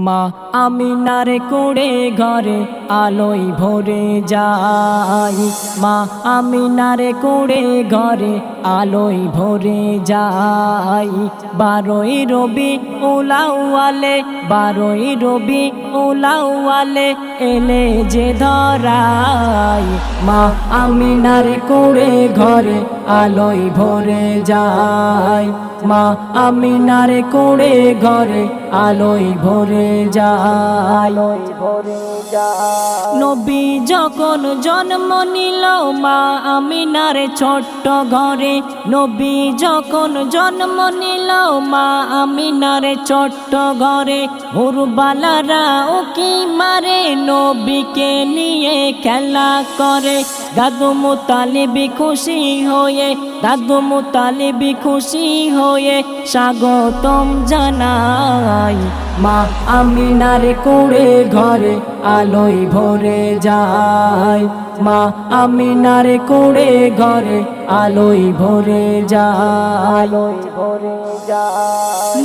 মা আমিনার কোড়ে ঘরে আলোয় ভরে যায়। মা আমিনার কোড়ে ঘরে আলোয় ভরে যায়। 12ই রবি উলাওয়ালে 12ই রবি উলাওয়ালে এলে যে ধরায়। মা আমিনার কোড়ে ঘরে আলোয় ভরে যায়। মা আমিনার কোড়ে ঘরে আলোয় ভরে যায়। নবী যখন জন্ম নিল মা আমিনার ছোট্ট ঘরে। নবী যখন জন্ম নিল মা আমিনার ছোট্ট ঘরে। উরবালারা ওকে মারে নবীকে নিয়ে খেলা করে। দাদু মুতালিব খুশি হয়ে দাদু মুতালিব খুশি হয়ে স্বাগতম জানায়। মা আমিনার কোড়ে ঘরে আলোয় ভরে যায়। মা আমিনার কোড়ে ঘরে আলোয় ভরে যায়।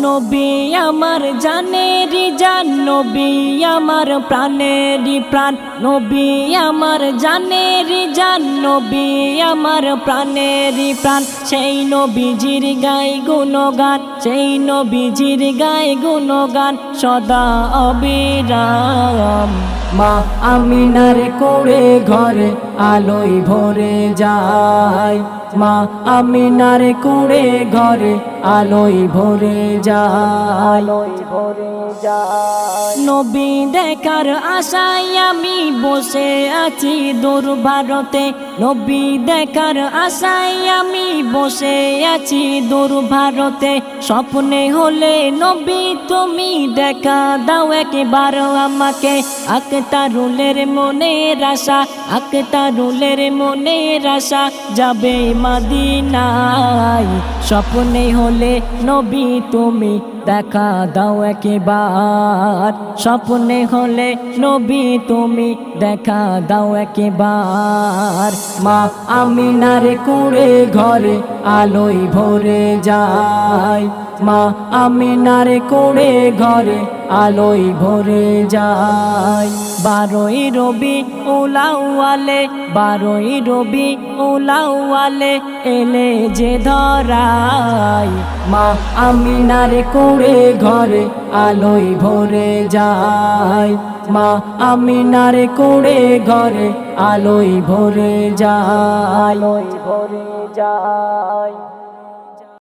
নবী আমার জানেরি জান নবী আমার প্রাণেরই প্রাণ। নবী আমার জানেরি জান নবী আমার প্রাণেরই প্রাণ। সেই নবীজির গায় গুণগান সেই নবীজির গায় গুণগান সদা অবিরাম। মা আমিনার কোড়ে ঘরে আলোয় ভরে যায়। মা আমিনার কোড়ে ঘরে আলোয় ভরে যায়। নবী দেখার আশায় আমি বসে আছি দূর ভারতে। নবী দেখার আশায় আমি বসে আছি দূর ভারতে। স্বপ্নে হলে নবী তুমি দেখা দাও একবার আমাকে। আখতারুলের মনের আশা আখতারুলের মনের আশা যাবে মদিনায়। স্বপ্নে হলে নবী তুমি দেখা দাও একবার। স্বপ্নে হলে নবী তুমি দেখা দাও একবার। মা আমিনার কোড়ে ঘরে আলোয় ভরে যায়। মা আমিনার কোড়ে ঘরে আলোয় ভরে যায়। 12ই রবি উলাওয়ালে 12ই রবি উলাওয়ালে এলে যে ধরায়। মা আমিনার কোড়ে ঘরে আলোয় ভরে যায়। মা আমিনার কোড়ে ঘরে আলোয় ভরে যায়।